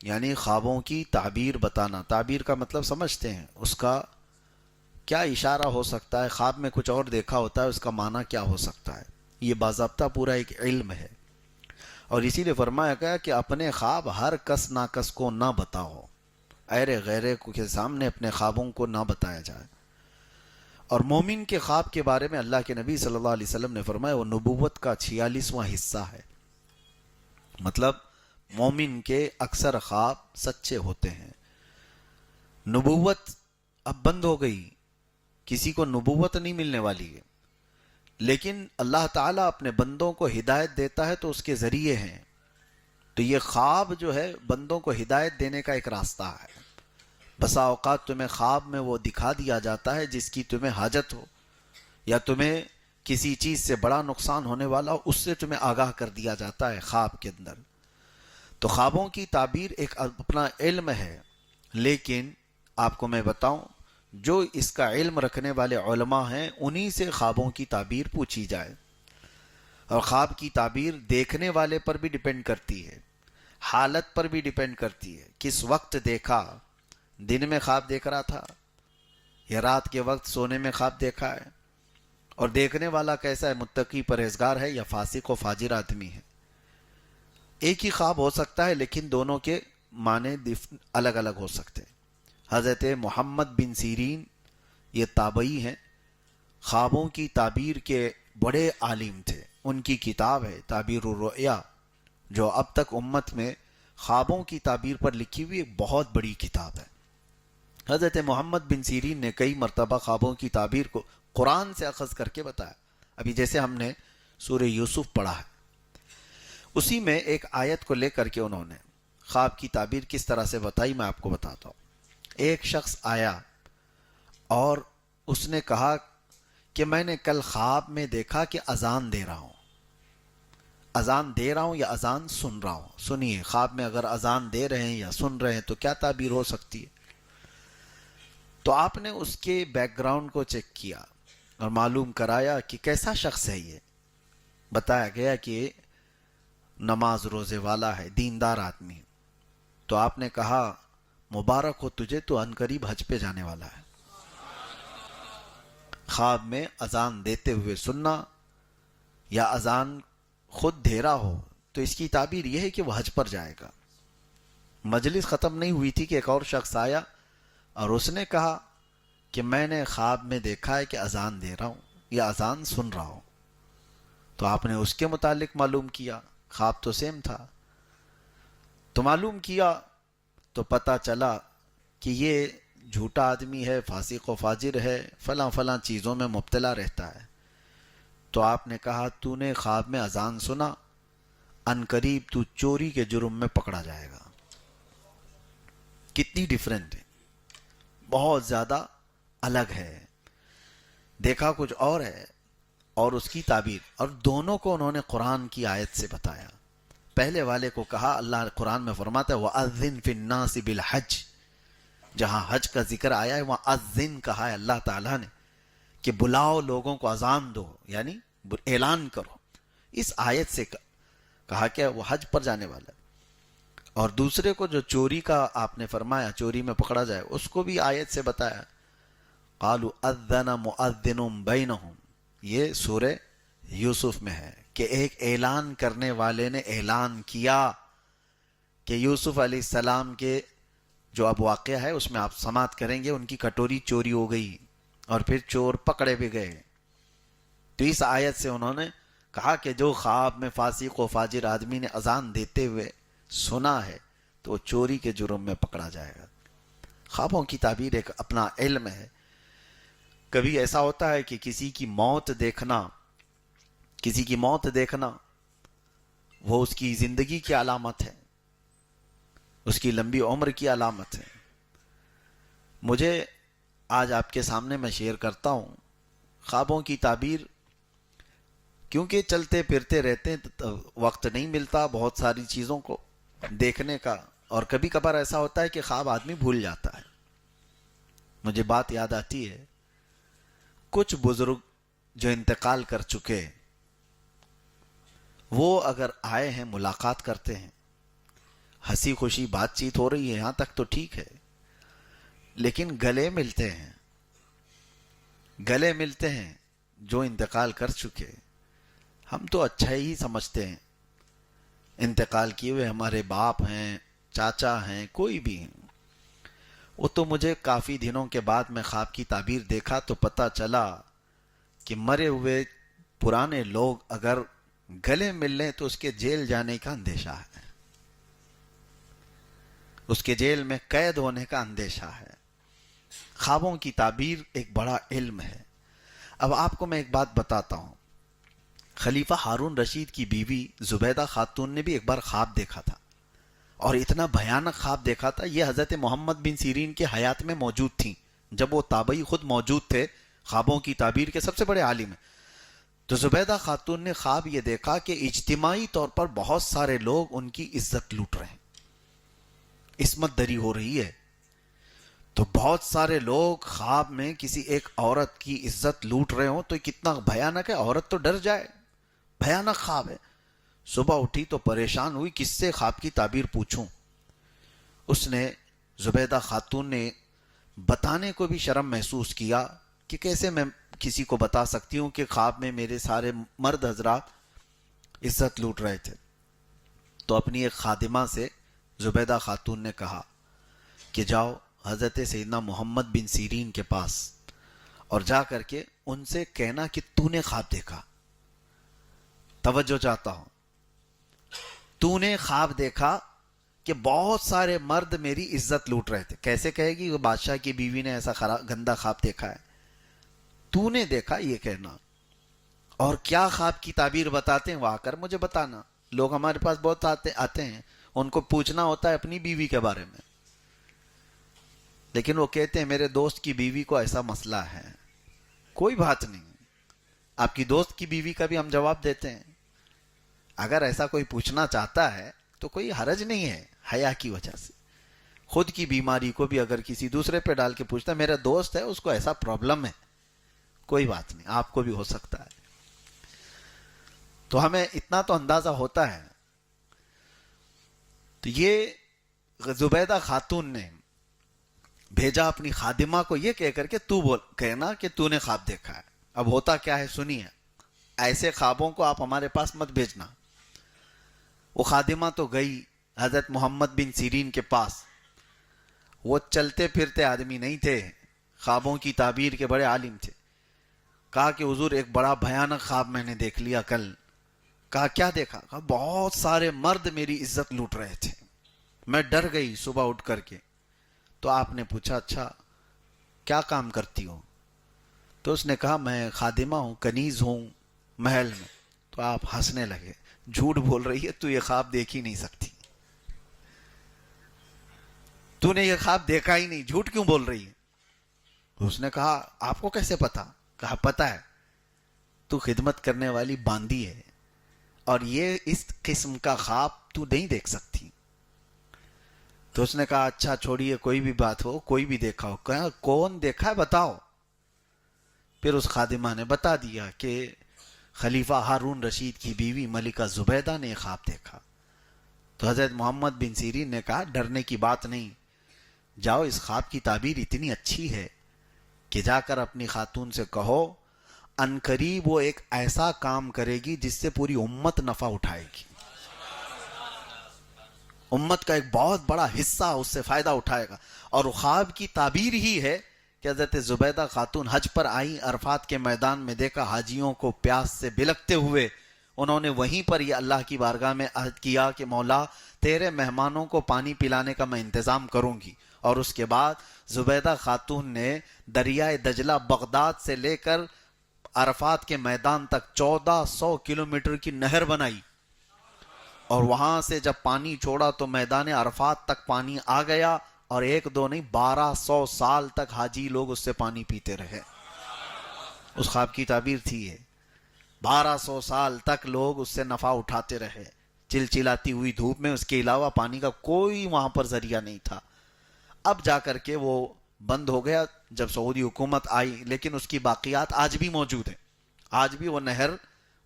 یعنی خوابوں کی تعبیر بتانا. تعبیر کا مطلب سمجھتے ہیں، اس کا کیا اشارہ ہو سکتا ہے، خواب میں کچھ اور دیکھا ہوتا ہے، اس کا معنی کیا ہو سکتا ہے. یہ باضابطہ پورا ایک علم ہے. اور اسی لیے فرمایا گیا کہ اپنے خواب ہر کس ناکس کو نہ بتاؤ، ایرے غیرے کے سامنے اپنے خوابوں کو نہ بتایا جائے. اور مومن کے خواب کے بارے میں اللہ کے نبی صلی اللہ علیہ وسلم نے فرمایا وہ نبوت کا 46واں حصہ ہے. مطلب مومن کے اکثر خواب سچے ہوتے ہیں. نبوت اب بند ہو گئی، کسی کو نبوت نہیں ملنے والی ہے، لیکن اللہ تعالیٰ اپنے بندوں کو ہدایت دیتا ہے تو اس کے ذریعے ہیں. تو یہ خواب جو ہے بندوں کو ہدایت دینے کا ایک راستہ ہے. بسا اوقات تمہیں خواب میں وہ دکھا دیا جاتا ہے جس کی تمہیں حاجت ہو، یا تمہیں کسی چیز سے بڑا نقصان ہونے والا ہو، اس سے تمہیں آگاہ کر دیا جاتا ہے خواب کے اندر. تو خوابوں کی تعبیر ایک اپنا علم ہے، لیکن آپ کو میں بتاؤں جو اس کا علم رکھنے والے علماء ہیں انہی سے خوابوں کی تعبیر پوچھی جائے. اور خواب کی تعبیر دیکھنے والے پر بھی ڈیپینڈ کرتی ہے، حالت پر بھی ڈیپینڈ کرتی ہے. کس وقت دیکھا، دن میں خواب دیکھ رہا تھا یا رات کے وقت سونے میں خواب دیکھا ہے، اور دیکھنے والا کیسا ہے، متقی پرہیزگار ہے یا فاسق و فاجر آدمی ہے. ایک ہی خواب ہو سکتا ہے لیکن دونوں کے معنی الگ الگ ہو سکتے ہیں. حضرت محمد بن سیرین یہ تابعی ہیں، خوابوں کی تعبیر کے بڑے عالم تھے. ان کی کتاب ہے تعبیر الرؤیا، جو اب تک امت میں خوابوں کی تعبیر پر لکھی ہوئی ایک بہت بڑی کتاب ہے. حضرت محمد بن سیرین نے کئی مرتبہ خوابوں کی تعبیر کو قرآن سے اخذ کر کے بتایا. ابھی جیسے ہم نے سورہ یوسف پڑھا ہے، اسی میں ایک آیت کو لے کر کے انہوں نے خواب کی تعبیر کس طرح سے بتائی میں آپ کو بتاتا ہوں. ایک شخص آیا اور اس نے کہا کہ میں نے کل خواب میں دیکھا کہ اذان دے رہا ہوں. اذان دے رہا ہوں یا اذان سن رہا ہوں؟ سنیے، خواب میں اگر اذان دے رہے ہیں یا سن رہے ہیں تو کیا تعبیر ہو سکتی ہے. تو آپ نے اس کے بیک گراؤنڈ کو چیک کیا اور معلوم کرایا کہ کیسا شخص ہے. یہ بتایا گیا کہ نماز روزے والا ہے، دیندار آدمی. تو آپ نے کہا مبارک ہو تجھے، تو عنقریب حج پہ جانے والا ہے. خواب میں اذان دیتے ہوئے سننا یا اذان خود دے رہا ہو تو اس کی تعبیر یہ ہے کہ وہ حج پر جائے گا. مجلس ختم نہیں ہوئی تھی کہ ایک اور شخص آیا اور اس نے کہا کہ میں نے خواب میں دیکھا ہے کہ اذان دے رہا ہوں یا اذان سن رہا ہوں. تو آپ نے اس کے متعلق معلوم کیا، خواب تو سیم تھا. تو معلوم کیا تو پتہ چلا کہ یہ جھوٹا آدمی ہے، فاسق و فاجر ہے، فلاں فلاں چیزوں میں مبتلا رہتا ہے. تو آپ نے کہا تو نے خواب میں اذان سنا، عنقریب تو چوری کے جرم میں پکڑا جائے گا. کتنی ڈیفرنٹ ہے، بہت زیادہ الگ ہے. دیکھا کچھ اور ہے اور اس کی تعبیر، اور دونوں کو انہوں نے قرآن کی آیت سے بتایا. پہلے والے کو کہا، اللہ قرآن میں فرماتا ہے وَأَذِّن فِي النَّاسِ بِالْحَجِّ، جہاں حج کا ذکر آیا ہے وہاں اذن کہا ہے اللہ تعالیٰ نے کہ بلاؤ لوگوں کو، اذان دو یعنی اعلان کرو. اس آیت سے کہا کہ وہ حج پر جانے والا ہے. اور دوسرے کو جو چوری کا آپ نے فرمایا چوری میں پکڑا جائے، اس کو بھی آیت سے بتایا. قالوا اذن مؤذن بینہم، یہ سورہ یوسف میں ہے کہ ایک اعلان کرنے والے نے اعلان کیا کہ یوسف علیہ السلام کے جو اب واقعہ ہے اس میں آپ سماعت کریں گے، ان کی کٹوری چوری ہو گئی اور پھر چور پکڑے بھی گئے. تو اس آیت سے انہوں نے کہا کہ جو خواب میں فاسق و فاجر آدمی نے اذان دیتے ہوئے سنا ہے تو وہ چوری کے جرم میں پکڑا جائے گا. خوابوں کی تعبیر ایک اپنا علم ہے. کبھی ایسا ہوتا ہے کہ کسی کی موت دیکھنا وہ اس کی زندگی کی علامت ہے، اس کی لمبی عمر کی علامت ہے. مجھے آج آپ کے سامنے میں شیئر کرتا ہوں خوابوں کی تعبیر، کیونکہ چلتے پھرتے رہتے ہیں تو وقت نہیں ملتا بہت ساری چیزوں کو دیکھنے کا، اور کبھی کبھار ایسا ہوتا ہے کہ خواب آدمی بھول جاتا ہے. مجھے بات یاد آتی ہے، کچھ بزرگ جو انتقال کر چکے وہ اگر آئے ہیں ملاقات کرتے ہیں ہنسی خوشی بات چیت ہو رہی ہے، یہاں تک تو ٹھیک ہے، لیکن گلے ملتے ہیں، گلے ملتے ہیں جو انتقال کر چکے. ہم تو اچھا ہی سمجھتے ہیں، انتقال کیے ہوئے ہمارے باپ ہیں، چاچا ہیں، کوئی بھی ہیں. وہ تو مجھے کافی دنوں کے بعد میں خواب کی تعبیر دیکھا تو پتہ چلا کہ مرے ہوئے پرانے لوگ اگر گلے مل لیں تو اس کے جیل جانے کا اندیشہ ہے، اس کے جیل میں قید ہونے کا اندیشہ ہے. خوابوں کی تعبیر ایک بڑا علم ہے. اب آپ کو میں ایک بات بتاتا ہوں. خلیفہ ہارون رشید کی بیوی زبیدہ خاتون نے بھی ایک بار خواب دیکھا تھا، اور اتنا بھیانک خواب دیکھا تھا. یہ حضرت محمد بن سیرین کے حیات میں موجود تھیں، جب وہ تابعی خود موجود تھے، خوابوں کی تعبیر کے سب سے بڑے عالم ہیں. تو زبیدہ خاتون نے خواب یہ دیکھا کہ اجتماعی طور پر بہت سارے لوگ ان کی عزت لوٹ رہے ہیں، عصمت دری ہو رہی ہے. تو بہت سارے لوگ خواب میں کسی ایک عورت کی عزت لوٹ رہے ہوں تو کتنا بھیانک ہے، عورت تو ڈر جائے. بھیانک خواب ہے. صبح اٹھی تو پریشان ہوئی، کس سے خواب کی تعبیر پوچھوں. اس نے زبیدہ خاتون نے بتانے کو بھی شرم محسوس کیا کہ کیسے میں کسی کو بتا سکتی ہوں کہ خواب میں میرے سارے مرد حضرات عزت لوٹ رہے تھے. تو اپنی ایک خادمہ سے زبیدہ خاتون نے کہا کہ جاؤ حضرت سیدنا محمد بن سیرین کے پاس اور جا کر کے ان سے کہنا کہ تو نے خواب دیکھا. توجہ چاہتا ہوں. تو نے خواب دیکھا کہ بہت سارے مرد میری عزت لوٹ رہے تھے. کیسے کہے گی وہ بادشاہ کی بیوی نے ایسا گندا خواب دیکھا ہے؟ تو نے دیکھا یہ کہنا. اور کیا خواب کی تعبیر بتاتے ہیں وہ آ کر مجھے بتانا. لوگ ہمارے پاس بہت آتے ہیں، ان کو پوچھنا ہوتا ہے اپنی بیوی کے بارے میں، لیکن وہ کہتے ہیں میرے دوست کی بیوی کو ایسا مسئلہ ہے. کوئی بات نہیں، آپ کی دوست کی بیوی کا بھی ہم جواب دیتے ہیں. اگر ایسا کوئی پوچھنا چاہتا ہے تو کوئی حرج نہیں ہے، حیا کی وجہ سے. خود کی بیماری کو بھی اگر کسی دوسرے پہ ڈال کے پوچھتا ہے میرا دوست ہے اس کو ایسا پرابلم ہے، کوئی بات نہیں، آپ کو بھی ہو سکتا ہے. تو ہمیں اتنا تو اندازہ ہوتا ہے. تو یہ زبیدہ خاتون نے بھیجا اپنی خادمہ کو یہ کہہ کر کے تو بول کہنا کہ تو نے خواب دیکھا ہے. اب ہوتا کیا ہے سنیے، ایسے خوابوں کو آپ ہمارے پاس مت بھیجنا. وہ خادمہ تو گئی حضرت محمد بن سیرین کے پاس. وہ چلتے پھرتے آدمی نہیں تھے، خوابوں کی تعبیر کے بڑے عالم تھے. کہا کہ حضور ایک بڑا بھیانک خواب میں نے دیکھ لیا کل. کہا کیا دیکھا؟ کہا بہت سارے مرد میری عزت لوٹ رہے تھے، میں ڈر گئی صبح اٹھ کر کے. تو آپ نے پوچھا اچھا کیا کام کرتی ہوں؟ تو اس نے کہا میں خادمہ ہوں، کنیز ہوں محل میں. تو آپ ہنسنے لگے. جھوٹ بول رہی ہے، تو یہ خواب دیکھ ہی نہیں سکتی، تو نے یہ خواب دیکھا ہی نہیں، جھوٹ کیوں بول رہی ہے؟ اس نے کہا آپ کو کیسے پتا؟ کہا پتا ہے، تو خدمت کرنے والی باندی ہے اور یہ اس قسم کا خواب تو نہیں دیکھ سکتی. تو اس نے کہا اچھا چھوڑیے، کوئی بھی بات ہو، کوئی بھی دیکھا ہو. کہا کون دیکھا ہے بتاؤ. پھر اس خادمہ نے بتا دیا کہ خلیفہ ہارون رشید کی بیوی ملکہ زبیدہ نے خواب دیکھا. تو حضرت محمد بن سیرین نے کہا ڈرنے کی بات نہیں، جاؤ اس خواب کی تعبیر اتنی اچھی ہے کہ جا کر اپنی خاتون سے کہو عنقریب وہ ایک ایسا کام کرے گی جس سے پوری امت نفع اٹھائے گی، امت کا ایک بہت بڑا حصہ اس سے فائدہ اٹھائے گا. اور خواب کی تعبیر ہی ہے کہ حضرت زبیدہ خاتون حج پر آئیں، عرفات کے میدان میں دیکھا حاجیوں کو پیاس سے بلکتے ہوئے. انہوں نے وہیں پر یہ اللہ کی بارگاہ میں عہد کیا کہ مولا تیرے مہمانوں کو پانی پلانے کا میں انتظام کروں گی. اور اس کے بعد زبیدہ خاتون نے دریائے دجلہ بغداد سے لے کر عرفات کے میدان تک 1400 کلومیٹر کی نہر بنائی، اور وہاں سے جب پانی چھوڑا تو میدان عرفات تک پانی آ گیا، اور ایک دو نہیں 1200 سال تک حاجی لوگ اس سے پانی پیتے رہے. اس خواب کی تعبیر تھی یہ. 1200 سال تک لوگ اس سے نفع اٹھاتے رہے چلچلاتی ہوئی دھوپ میں. اس کے علاوہ پانی کا کوئی وہاں پر ذریعہ نہیں تھا. اب جا کر کے وہ بند ہو گیا جب سعودی حکومت آئی، لیکن اس کی باقیات آج بھی موجود ہیں. آج بھی وہ نہر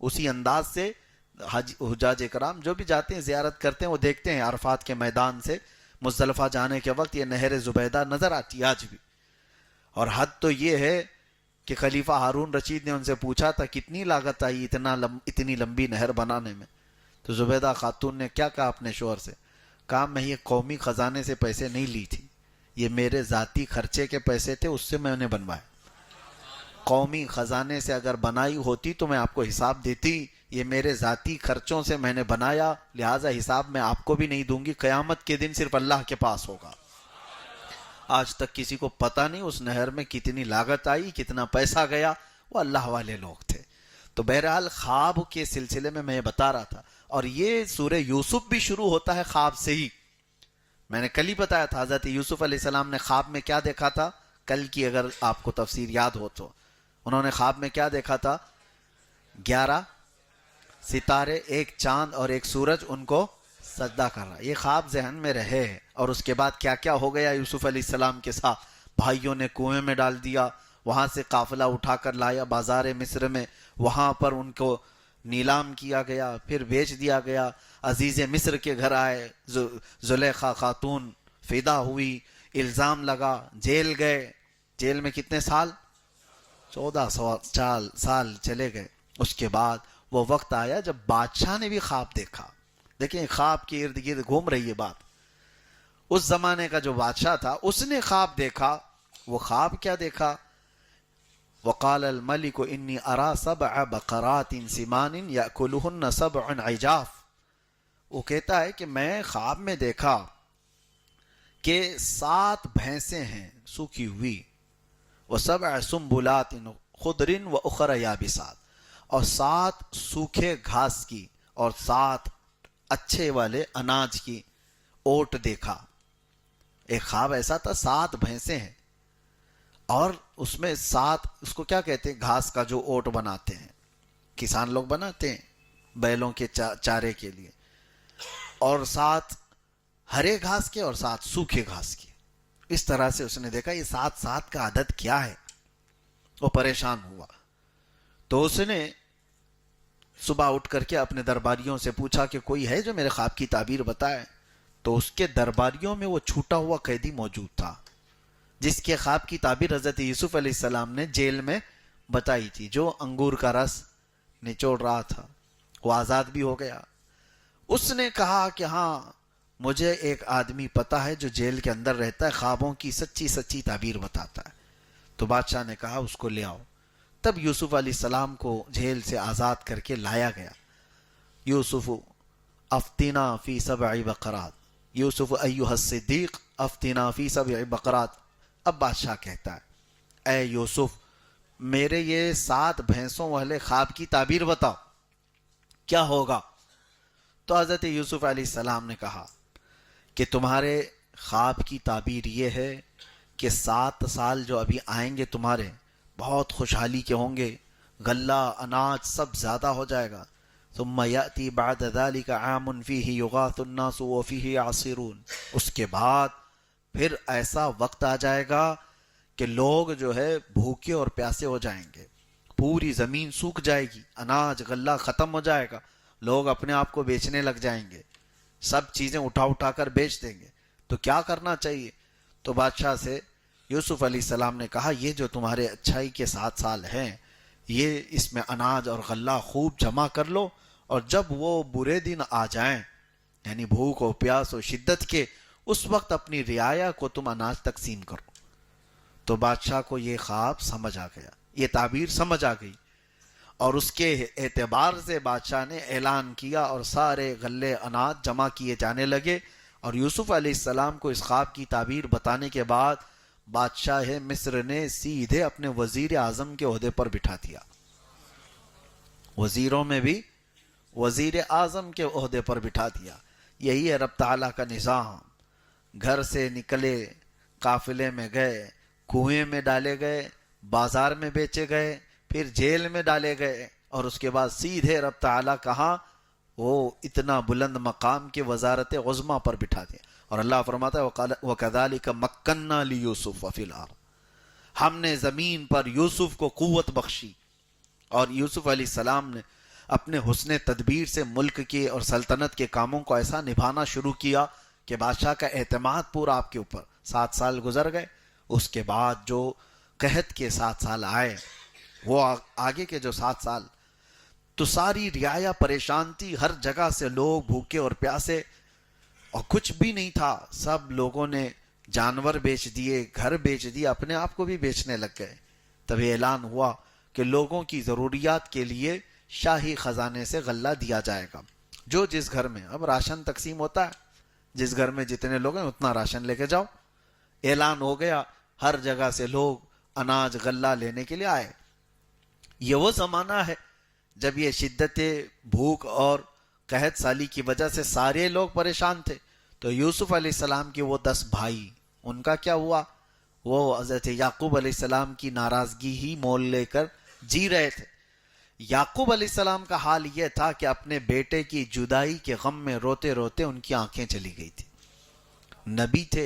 اسی انداز سے حجاج کرام جو بھی جاتے ہیں زیارت کرتے ہیں وہ دیکھتے ہیں عرفات کے میدان سے مزدلفہ جانے کے وقت یہ نہر زبیدہ نظر آتی ہے آج بھی. اور حد تو یہ ہے کہ خلیفہ ہارون رشید نے ان سے پوچھا تھا کتنی لاگت آئی اتنی لمبی نہر بنانے میں. تو زبیدہ خاتون نے کیا کہا اپنے شوہر سے؟ کہا میں یہ قومی خزانے سے پیسے نہیں لی تھی, یہ میرے ذاتی خرچے کے پیسے تھے, اس سے میں نے بنوائے. قومی خزانے سے اگر بنائی ہوتی تو میں آپ کو حساب دیتی, یہ میرے ذاتی خرچوں سے میں نے بنایا, لہٰذا حساب میں آپ کو بھی نہیں دوں گی, قیامت کے دن صرف اللہ کے پاس ہوگا. آج تک کسی کو پتہ نہیں اس نہر میں کتنی لاگت آئی, کتنا پیسہ گیا, وہ اللہ والے لوگ تھے. تو بہرحال خواب کے سلسلے میں یہ بتا رہا تھا, اور یہ سورہ یوسف بھی شروع ہوتا ہے خواب سے ہی. میں نے کل ہی بتایا تھا حضرت یوسف علیہ السلام نے خواب میں کیا دیکھا تھا, کل کی اگر آپ کو تفسیر یاد ہو تو انہوں نے خواب میں کیا دیکھا تھا, 11 ستارے, ایک چاند اور ایک سورج ان کو سجدہ کر رہا. یہ خواب ذہن میں رہے. اور اس کے بعد کیا کیا ہو گیا یوسف علیہ السلام کے ساتھ, بھائیوں نے کنویں میں ڈال دیا, وہاں سے قافلہ اٹھا کر لایا بازار مصر میں, وہاں پر ان کو نیلام کیا گیا, پھر بیچ دیا گیا. عزیز مصر کے گھر آئے, زلیخا خاتون فدا ہوئی, الزام لگا, جیل گئے. جیل میں کتنے سال؟ 14 سال چلے گئے. اس کے بعد وہ وقت آیا جب بادشاہ نے بھی خواب دیکھا. دیکھیں خواب کے ارد گرد گھوم رہی ہے بات. اس زمانے کا جو بادشاہ تھا اس نے خواب دیکھا. وہ خواب کیا دیکھا؟ وقال الملك انی ارى 7 بقرات سمان یاکلهن 7 عجاف. وہ کہتا ہے کہ میں خواب میں دیکھا کہ 7 بھینسیں ہیں سوکھی ہوئی, و7 سنبلات خضر واخر یابسات, اور 7 سوکھے گھاس کی اور 7 اچھے والے اناج کی اوٹ دیکھا. ایک خواب ایسا تھا 7 بھینسیں ہیں اور اس میں 7, اس کو کیا کہتے ہیں, گھاس کا جو اوٹ بناتے ہیں کسان لوگ بناتے ہیں بیلوں کے چارے کے لیے, اور 7 ہرے گھاس کے اور 7 سوکھے گھاس کے. اس طرح سے اس نے دیکھا یہ 7 کا عدد کیا ہے. وہ پریشان ہوا. تو اس نے صبح اٹھ کر کے اپنے درباریوں سے پوچھا کہ کوئی ہے جو میرے خواب کی تعبیر بتائے. تو اس کے درباریوں میں وہ چھوٹا ہوا قیدی موجود تھا جس کے خواب کی تعبیر حضرت یوسف علیہ السلام نے جیل میں بتائی تھی, جو انگور کا رس نچوڑ رہا تھا. وہ آزاد بھی ہو گیا. اس نے کہا کہ ہاں مجھے ایک آدمی پتا ہے جو جیل کے اندر رہتا ہے, خوابوں کی سچی تعبیر بتاتا ہے. تو بادشاہ نے کہا اس کو لے آؤ. تب یوسف علیہ السلام کو جیل سے آزاد کر کے لایا گیا. یوسف افتنا فی 7 بقرات, یوسف ایھا الصدیق افتنا فی 7 بقرات. اب بادشاہ کہتا ہے اے یوسف میرے یہ 7 بھینسوں والے خواب کی تعبیر بتاؤ کیا ہوگا. تو حضرت یوسف علیہ السلام نے کہا کہ تمہارے خواب کی تعبیر یہ ہے کہ 7 سال جو ابھی آئیں گے تمہارے بہت خوشحالی کے ہوں گے, غلہ اناج سب زیادہ ہو جائے گا. ثم یأتی بعد ذلك عام فیہ یغاث الناس وفیہ یعصرون. اس کے بعد پھر ایسا وقت آ جائے گا کہ لوگ جو ہے بھوکے اور پیاسے ہو جائیں گے, پوری زمین سوکھ جائے گی, اناج غلہ ختم ہو جائے گا, لوگ اپنے آپ کو بیچنے لگ جائیں گے, سب چیزیں اٹھا کر بیچ دیں گے. تو کیا کرنا چاہیے؟ تو بادشاہ سے یوسف علیہ السلام نے کہا یہ جو تمہارے اچھائی کے 7 سال ہیں یہ اس میں اناج اور غلہ خوب جمع کر لو, اور جب وہ برے دن آ جائیں یعنی بھوک و پیاس و شدت کے, اس وقت اپنی رعایا کو تم اناج تقسیم کرو. تو بادشاہ کو یہ خواب سمجھ آ گیا, یہ تعبیر سمجھ آ گئی, اور اس کے اعتبار سے بادشاہ نے اعلان کیا اور سارے غلے اناج جمع کیے جانے لگے. اور یوسف علیہ السلام کو اس خواب کی تعبیر بتانے کے بعد بادشاہ مصر نے سیدھے اپنے وزیر اعظم کے عہدے پر بٹھا دیا. وزیروں میں بھی وزیر اعظم کے عہدے پر بٹھا دیا. یہی ہے رب تعالیٰ کا نظام. گھر سے نکلے, قافلے میں گئے, کنویں میں ڈالے گئے, بازار میں بیچے گئے, پھر جیل میں ڈالے گئے, اور اس کے بعد سیدھے رب تعالیٰ کہاں وہ اتنا بلند مقام کے وزارت عظمیٰ پر بٹھا دیا. اور اللہ فرماتا ہے وَكَذَلِكَ مَكَّنَّا لِيُوسُفَ فِي الْأَرْضِ, ہم نے زمین پر یوسف کو قوت بخشی. اور یوسف علیہ السلام نے اپنے حسن تدبیر سے ملک کے اور سلطنت کے کاموں کو ایسا نبھانا شروع کیا کہ بادشاہ کا اعتماد پورا آپ کے اوپر. 7 سال گزر گئے. اس کے بعد جو قحط کے 7 سال آئے، وہ آگے کے جو 7 سال، تو ساری رعایا پریشان تھی، ہر جگہ سے لوگ بھوکے اور پیاسے، اور کچھ بھی نہیں تھا. سب لوگوں نے جانور بیچ دیے، گھر بیچ دیے، اپنے آپ کو بھی بیچنے لگ گئے. تبھی اعلان ہوا کہ لوگوں کی ضروریات کے لیے شاہی خزانے سے غلہ دیا جائے گا. جو جس گھر میں، اب راشن تقسیم ہوتا ہے، جس گھر میں جتنے لوگ ہیں اتنا راشن لے کے جاؤ. اعلان ہو گیا، ہر جگہ سے لوگ اناج غلہ لینے کے لیے آئے. یہ وہ زمانہ ہے جب یہ شدت بھوک اور قحط سالی کی وجہ سے سارے لوگ پریشان تھے. تو یوسف علیہ السلام کے وہ 10 بھائی، ان کا کیا ہوا؟ وہ حضرت یعقوب علیہ السلام کی ناراضگی ہی مول لے کر جی رہے تھے. یعقوب علیہ السلام کا حال یہ تھا کہ اپنے بیٹے کی جدائی کے غم میں روتے روتے ان کی آنکھیں چلی گئی تھی. نبی تھے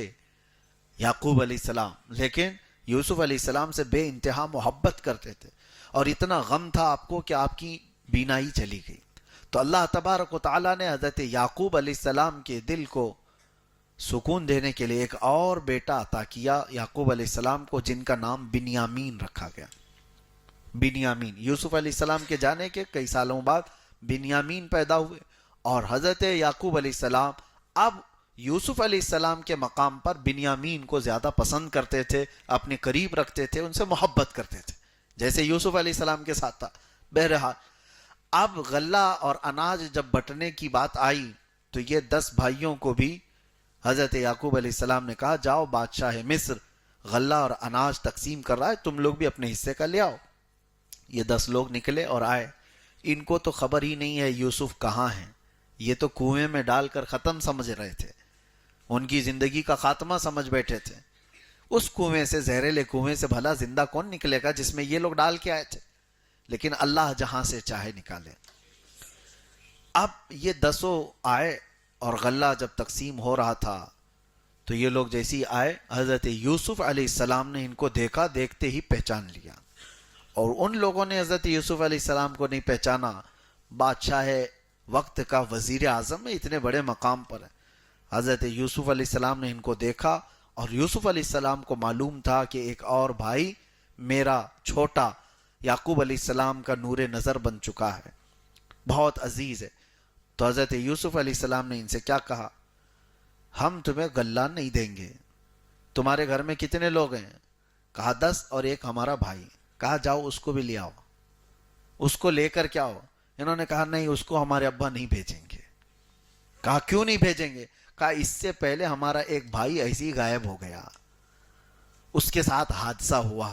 یعقوب علیہ السلام، لیکن یوسف علیہ السلام سے بے انتہا محبت کرتے تھے، اور اتنا غم تھا آپ کو کہ آپ کی بینائی چلی گئی. تو اللہ تبارک و تعالیٰ نے حضرت یعقوب علیہ السلام کے دل کو سکون دینے کے لیے ایک اور بیٹا عطا کیا یعقوب علیہ السلام کو، جن کا نام بنیامین رکھا گیا. بنیامین، یوسف علیہ السلام کے جانے کے کئی سالوں بعد بنیامین پیدا ہوئے، اور حضرت یعقوب علیہ السلام اب یوسف علیہ السلام کے مقام پر بنیامین کو زیادہ پسند کرتے تھے، اپنے قریب رکھتے تھے، ان سے محبت کرتے تھے جیسے یوسف علیہ السلام کے ساتھ تھا. بہرحال اب غلہ اور اناج جب بٹنے کی بات آئی تو یہ 10 بھائیوں کو بھی حضرت یعقوب علیہ السلام نے کہا، جاؤ بادشاہ مصر غلہ اور اناج تقسیم کر رہا ہے، تم لوگ بھی اپنے حصے کا لے آؤ. یہ 10 لوگ نکلے اور آئے. ان کو تو خبر ہی نہیں ہے یوسف کہاں ہیں. یہ تو کنویں میں ڈال کر ختم سمجھ رہے تھے، ان کی زندگی کا خاتمہ سمجھ بیٹھے تھے. اس کنویں سے، زہریلے کنویں سے بھلا زندہ کون نکلے گا جس میں یہ لوگ ڈال کے آئے تھے؟ لیکن اللہ جہاں سے چاہے نکالے. اب یہ 10 آئے اور غلہ جب تقسیم ہو رہا تھا تو یہ لوگ جیسی آئے، حضرت یوسف علیہ السلام نے ان کو دیکھا، دیکھتے ہی پہچان لیا. اور ان لوگوں نے حضرت یوسف علیہ السلام کو نہیں پہچانا. بادشاہ وقت کا وزیر اعظم اتنے بڑے مقام پر ہے. حضرت یوسف علیہ السلام نے ان کو دیکھا، اور یوسف علیہ السلام کو معلوم تھا کہ ایک اور بھائی میرا چھوٹا یعقوب علیہ السلام کا نور نظر بن چکا ہے، بہت عزیز ہے. تو حضرت یوسف علیہ السلام نے ان سے کیا کہا؟ ہم تمہیں غلہ نہیں دیں گے. تمہارے گھر میں کتنے لوگ ہیں؟ کہا 10 اور ایک ہمارا بھائی. کہا جاؤ اس کو بھی لے آؤ، اس کو لے کر کیا ہو؟ انہوں نے کہا نہیں، اس کو ہمارے ابا نہیں بھیجیں گے. کہا کیوں نہیں بھیجیں گے؟ کہا اس سے پہلے ہمارا ایک بھائی ایسے ہی غائب ہو گیا، اس کے ساتھ حادثہ ہوا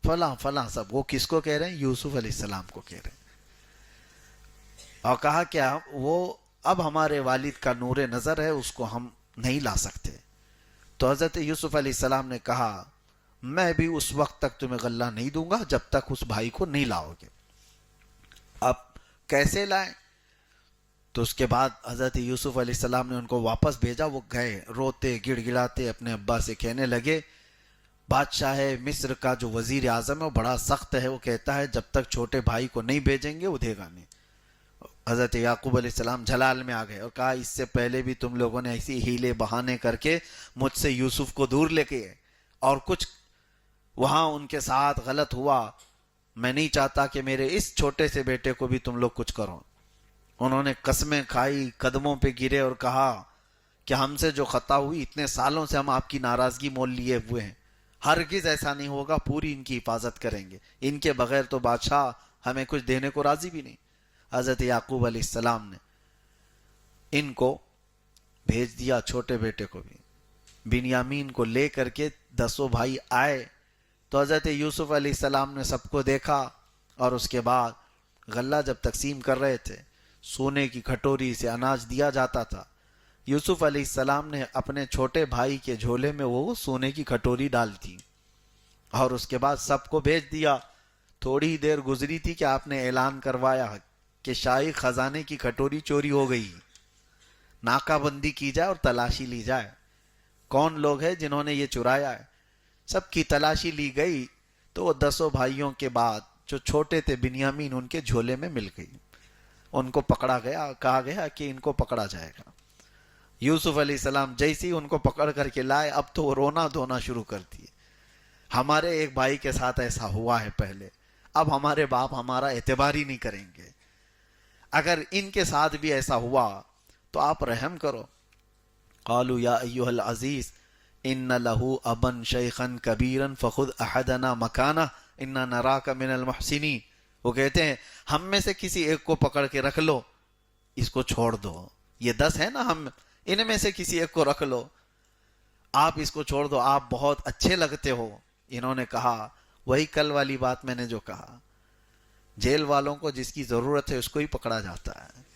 فلاں فلاں سب. وہ کس کو کہہ رہے ہیں؟ یوسف علیہ السلام کو کہہ رہے ہیں. اور کہا کیا وہ اب ہمارے والد کا نور نظر ہے، اس کو ہم نہیں لا سکتے. تو حضرت یوسف علیہ السلام نے کہا میں بھی اس وقت تک تمہیں غلہ نہیں دوں گا جب تک اس بھائی کو نہیں لاؤ گے. اب کیسے لائیں؟ تو اس کے بعد حضرت یوسف علیہ السلام نے ان کو واپس بھیجا. وہ گئے روتے گڑ گڑاتے اپنے ابا سے کہنے لگے، بادشاہ مصر کا جو وزیر اعظم ہے وہ بڑا سخت ہے، وہ کہتا ہے جب تک چھوٹے بھائی کو نہیں بھیجیں گے وہ دے گا نہیں. حضرت یعقوب علیہ السلام جلال میں آ گئے اور کہا اس سے پہلے بھی تم لوگوں نے ایسی ہیلے بہانے کر کے مجھ سے یوسف کو دور لے کے، اور کچھ وہاں ان کے ساتھ غلط ہوا. میں نہیں چاہتا کہ میرے اس چھوٹے سے بیٹے کو بھی تم لوگ کچھ کرو. انہوں نے قسمیں کھائی، قدموں پہ گرے اور کہا کہ ہم سے جو خطا ہوئی، اتنے سالوں سے ہم آپ کی ناراضگی مول لیے ہوئے ہیں، ہرگز ایسا نہیں ہوگا، پوری ان کی حفاظت کریں گے. ان کے بغیر تو بادشاہ ہمیں کچھ دینے کو راضی بھی نہیں. حضرت یعقوب علیہ السلام نے ان کو بھیج دیا، چھوٹے بیٹے کو بھی. بنیامین کو لے کر کے 10 بھائی آئے. تو حضرت یوسف علیہ السلام نے سب کو دیکھا، اور اس کے بعد غلہ جب تقسیم کر رہے تھے، سونے کی کھٹوری سے اناج دیا جاتا تھا. یوسف علیہ السلام نے اپنے چھوٹے بھائی کے جھولے میں وہ سونے کی کھٹوری ڈال دی، اور اس کے بعد سب کو بھیج دیا. تھوڑی دیر گزری تھی کہ آپ نے اعلان کروایا کہ شاہی خزانے کی کھٹوری چوری ہو گئی، ناکہ بندی کی جائے اور تلاشی لی جائے. کون لوگ ہیں جنہوں نے یہ چرایا ہے؟ سب کی تلاشی لی گئی تو وہ 10 بھائیوں کے بعد جو چھوٹے تھے بنیامین، ان کے جھولے میں مل گئی. ان کو پکڑا گیا، کہا گیا کہ ان کو پکڑا جائے گا۔ یوسف علیہ السلام جیسے ہی ان کو پکڑ کر کے لائے، اب تو وہ رونا دھونا شروع کر دیے۔ ہمارے ایک بھائی کے ساتھ ایسا ہوا ہے پہلے، اب ہمارے باپ ہمارا اعتبار ہی نہیں کریں گے، اگر ان کے ساتھ بھی ایسا ہوا تو آپ رحم کرو۔ قالوا یا ایھا العزیز ان لہ ابا شیخا کبیرا فخذ احدنا مکانہ انا نراک من المحسنین۔ وہ کہتے ہیں ہم میں سے کسی ایک کو پکڑ کے رکھ لو، اس کو چھوڑ دو، یہ 10 ہے نا، ہم ان میں سے کسی ایک کو رکھ لو، آپ اس کو چھوڑ دو، آپ بہت اچھے لگتے ہو۔ انہوں نے کہا وہی کل والی بات میں نے جو کہا، جیل والوں کو جس کی ضرورت ہے اس کو ہی پکڑا جاتا ہے۔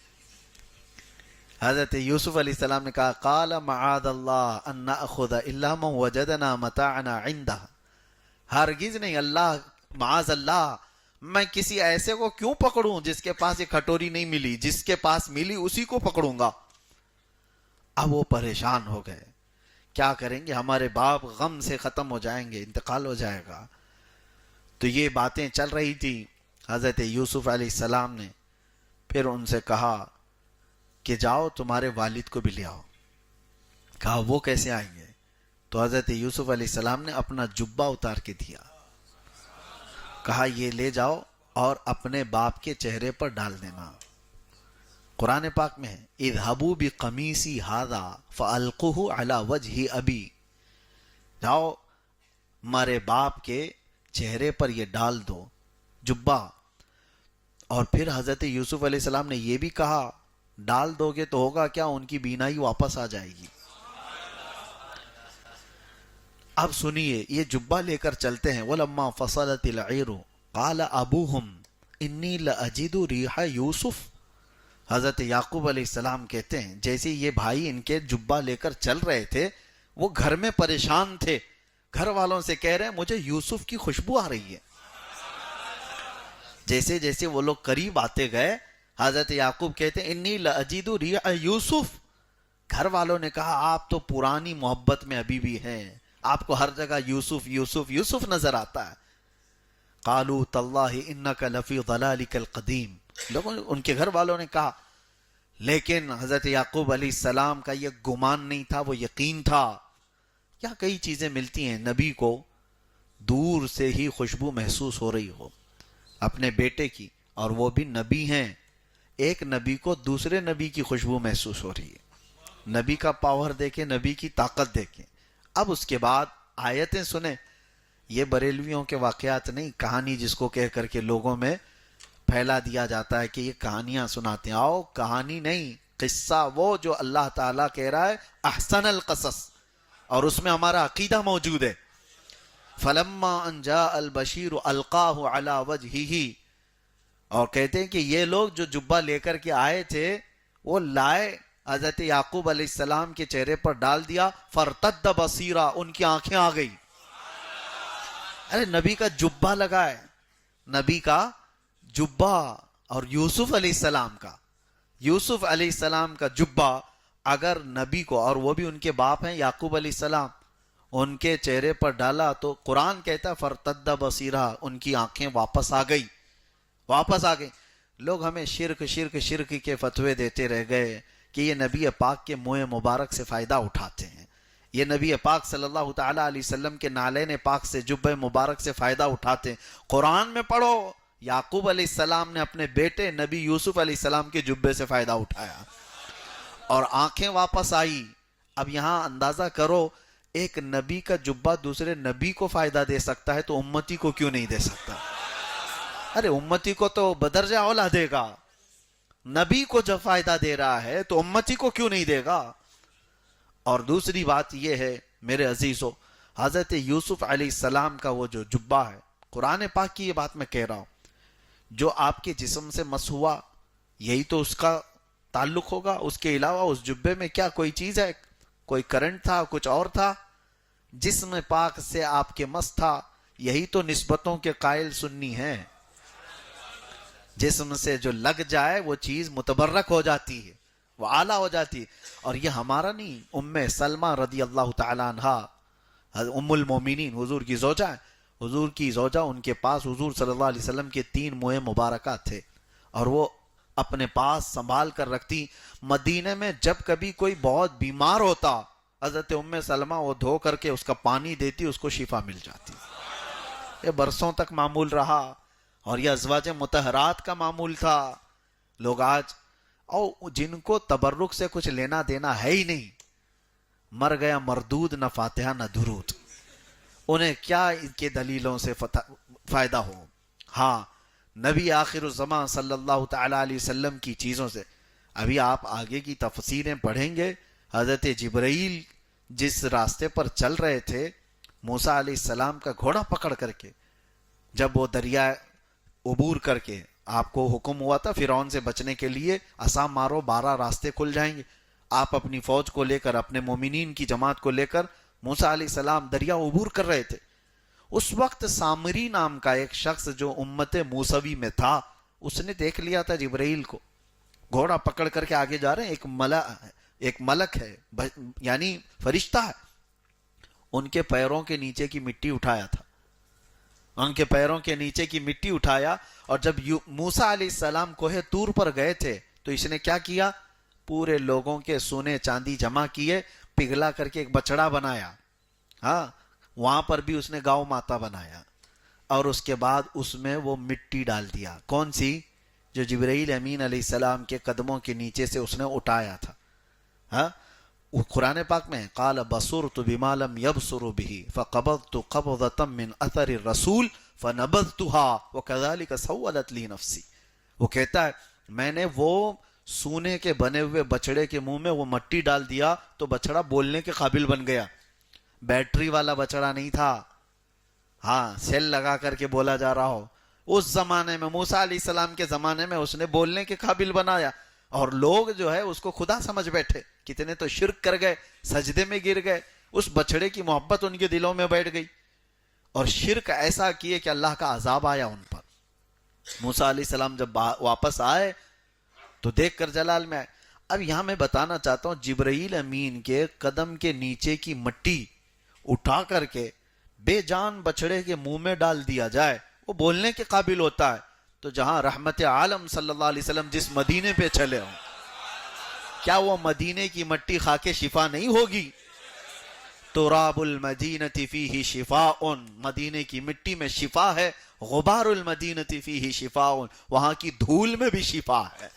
حضرت یوسف علیہ السلام نے کہا قال معاذ اللہ ان ناخذ الا من وجدنا متاعنا عنده، ہرگز نہیں، اللہ معاذ اللہ، میں کسی ایسے کو کیوں پکڑوں جس کے پاس یہ کھٹوری نہیں ملی، جس کے پاس ملی اسی کو پکڑوں گا۔ اب وہ پریشان ہو گئے، کیا کریں گے، ہمارے باپ غم سے ختم ہو جائیں گے، انتقال ہو جائے گا۔ تو یہ باتیں چل رہی تھی۔ حضرت یوسف علیہ السلام نے پھر ان سے کہا کہ جاؤ تمہارے والد کو بھی لے آؤ۔ کہا وہ کیسے آئیں گے؟ تو حضرت یوسف علیہ السلام نے اپنا جبہ اتار کے دیا، کہا یہ لے جاؤ اور اپنے باپ کے چہرے پر ڈال دینا۔ قرآن پاک میں ہے اذهبوا بقمیصی ھذا فالقوہ علی وجہ ابی، جاؤ ہمارے باپ کے چہرے پر یہ ڈال دو جبہ۔ اور پھر حضرت یوسف علیہ السلام نے یہ بھی کہا ڈال دو گے تو ہوگا کیا، ان کی بینائی واپس آ جائے گی۔ اب سنیے، یہ جبہ لے کر چلتے ہیں۔ وَلَمَّا فَصَلَتِ الْعِيرُ قَالَ أَبُوهُمْ إِنِّي لَأَجِدُ رِيحَ یوسف۔ حضرت یعقوب علیہ السلام کہتے ہیں جیسے یہ بھائی ان کے جبہ لے کر چل رہے تھے، وہ گھر میں پریشان تھے، گھر والوں سے کہہ رہے ہیں مجھے یوسف کی خوشبو آ رہی ہے۔ جیسے جیسے وہ لوگ قریب آتے گئے، حضرت یعقوب کہتے ہیں انی لأجد ریح یوسف۔ گھر والوں نے کہا آپ تو پرانی محبت میں ابھی بھی ہیں، آپ کو ہر جگہ یوسف یوسف یوسف نظر آتا ہے۔ قالوا تاللہ انک لفی ضلالک القدیم، لوگوں ان کے گھر والوں نے کہا، لیکن حضرت یعقوب علیہ السلام کا یہ گمان نہیں تھا، وہ یقین تھا۔ کیا کئی چیزیں ملتی ہیں نبی کو دور سے ہی خوشبو محسوس ہو رہی ہو اپنے بیٹے کی، اور وہ بھی نبی ہیں، ایک نبی کو دوسرے نبی کی خوشبو محسوس ہو رہی ہے، نبی کا پاور دیکھیں، نبی کی طاقت دیکھیں۔ اب اس کے بعد آیتیں سنیں، یہ بریلویوں کے واقعات نہیں، کہانی جس کو کہہ کر کے لوگوں میں پھیلا دیا جاتا ہے کہ یہ کہانیاں سناتے ہیں۔ آؤ کہانی نہیں، قصہ وہ جو اللہ تعالیٰ کہہ رہا ہے احسن القصص، اور اس میں ہمارا عقیدہ موجود ہے۔ فلما ان جاء البشیر القاہ علی وجہہ، اور کہتے ہیں کہ یہ لوگ جو جبہ لے کر کے آئے تھے وہ لائے، حضرت یعقوب علیہ السلام کے چہرے پر ڈال دیا، فرتد بصیرا، ان کی آنکھیں آ گئی۔ ارے نبی کا جبہ لگا ہے، نبی کا جبہ، اور یوسف علیہ السلام کا، یوسف علیہ السلام کا جبہ اگر نبی کو، اور وہ بھی ان کے باپ ہیں یعقوب علیہ السلام، ان کے چہرے پر ڈالا تو قرآن کہتا ہے فرتد بصیرہ، ان کی آنکھیں واپس آ گئی، واپس آ گئی۔ لوگ ہمیں شرک شرک شرک کے فتوے دیتے رہ گئے کہ یہ نبی پاک کے منہ مبارک سے فائدہ اٹھاتے ہیں، یہ نبی پاک صلی اللہ تعالیٰ علیہ وسلم کے نالین پاک سے جبہ مبارک سے فائدہ اٹھاتے ہیں۔ قرآن میں پڑھو یعقوب علیہ السلام نے اپنے بیٹے نبی یوسف علیہ السلام کے جبے سے فائدہ اٹھایا اور آنکھیں واپس آئی۔ اب یہاں اندازہ کرو، ایک نبی کا جبہ دوسرے نبی کو فائدہ دے سکتا ہے تو امتی کو کیوں نہیں دے سکتا؟ ارے امتی کو تو بدرجہ اولا دے گا، نبی کو جب فائدہ دے رہا ہے تو امتی کو کیوں نہیں دے گا؟ اور دوسری بات یہ ہے میرے عزیزو، حضرت یوسف علیہ السلام کا وہ جو جبہ ہے، قرآن پاک کی یہ بات میں کہہ رہا ہوں، جو آپ کے جسم سے مس ہوا یہی تو اس کا تعلق ہوگا، اس کے علاوہ اس جبے میں کیا کوئی چیز ہے؟ کوئی کرنٹ تھا، کچھ اور تھا؟ جسم پاک سے آپ کے مس تھا، یہی تو نسبتوں کے قائل سنی ہیں۔ جسم سے جو لگ جائے وہ چیز متبرک ہو جاتی ہے، وہ اعلیٰ ہو جاتی ہے۔ اور یہ ہمارا نہیں، ام سلمہ رضی اللہ تعالیٰ عنہا، ام المومنین، حضور کی زوجہ ہے، حضور کی زوجہ، ان کے پاس حضور صلی اللہ علیہ وسلم کے 3 منہ مبارکات تھے، اور وہ اپنے پاس سنبھال کر رکھتی. مدینے میں جب کبھی کوئی بہت بیمار ہوتا حضرت ام سلمہ وہ دھو کر کے اس کا پانی دیتی, اس کو شفا مل جاتی. یہ برسوں تک معمول رہا اور یہ ازواج مطہرات کا معمول تھا. لوگ آج اور جن کو تبرک سے کچھ لینا دینا ہے ہی نہیں, مر گیا مردود, نہ فاتحہ نہ درود, انہیں کیا ان کے دلیلوں سے فائدہ ہو. ہاں نبی آخر الزمان صلی اللہ تعالی علیہ وسلم کی چیزوں سے. ابھی آپ آگے کی تفسیریں پڑھیں گے. حضرت جبرائیل جس راستے پر چل رہے تھے موسیٰ علیہ السلام کا گھوڑا پکڑ کر کے, جب وہ دریا عبور کر کے, آپ کو حکم ہوا تھا فرعون سے بچنے کے لیے عصا مارو 12 راستے کھل جائیں گے. آپ اپنی فوج کو لے کر, اپنے مومنین کی جماعت کو لے کر موسیٰ علیہ السلام دریا عبور کر رہے تھے. اس وقت سامری نام کا ایک شخص جو امت موسوی میں تھا, اس نے دیکھ لیا تھا جبرائیل کو گھوڑا پکڑ کر کے آگے جا رہے ہیں. ایک ملک ہے, یعنی فرشتہ ہے. ان کے پیروں کے نیچے کی مٹی اٹھایا تھا, ان کے پیروں کے نیچے کی مٹی اٹھایا. اور جب موسیٰ علیہ السلام کوہ طور پر گئے تھے تو اس نے کیا کیا, پورے لوگوں کے سونے چاندی جمع کیے, پگھلا کر کے ایک بچڑا بنایا. ہاں وہاں پر بھی اس نے گاؤں ماتا بنایا, اور اس کے بعد اس میں وہ مٹی ڈال دیا. کون سی؟ جو جبرائیل امین علیہ السلام کے قدموں کے نیچے سے اس نے اٹھایا تھا. ہاں قرآن پاک میں قال بصرت بما لم يبصروا به فقبضت قبضة من اثر الرسول فنبذتها وكذلك سولت لي نفسي. وہ کہتا ہے میں نے وہ سونے کے بنے ہوئے بچڑے کے منہ میں وہ مٹی ڈال دیا تو بچڑا بولنے کے قابل بن گیا. بیٹری والا بچڑا نہیں تھا, ہاں سیل لگا کر کے بولا جا رہا ہو. اس زمانے میں موسیٰ علیہ السلام کے زمانے میں اس نے بولنے کے قابل بنایا, اور لوگ جو ہے اس کو خدا سمجھ بیٹھے. کتنے تو شرک کر گئے, سجدے میں گر گئے, اس بچڑے کی محبت ان کے دلوں میں بیٹھ گئی, اور شرک ایسا کیے کہ اللہ کا عذاب آیا ان پر. موسیٰ علیہ السلام جب واپس آئے تو دیکھ کر جلال میں آئے. اب یہاں میں بتانا چاہتا ہوں جبرائیل امین کے قدم کے نیچے کی مٹی اٹھا کر کے بے جان بچڑے کے منہ میں ڈال دیا جائے, وہ بولنے کے قابل ہوتا ہے. تو جہاں رحمت عالم صلی اللہ علیہ وسلم جس مدینے پہ چلے ہوں, کیا وہ مدینے کی مٹی کھا کے شفا نہیں ہوگی؟ تراب المدینۃ فیہ شفاء, مدینے کی مٹی میں شفا ہے. غبار المدینۃ فیہ شفاء, وہاں کی دھول میں بھی شفا ہے.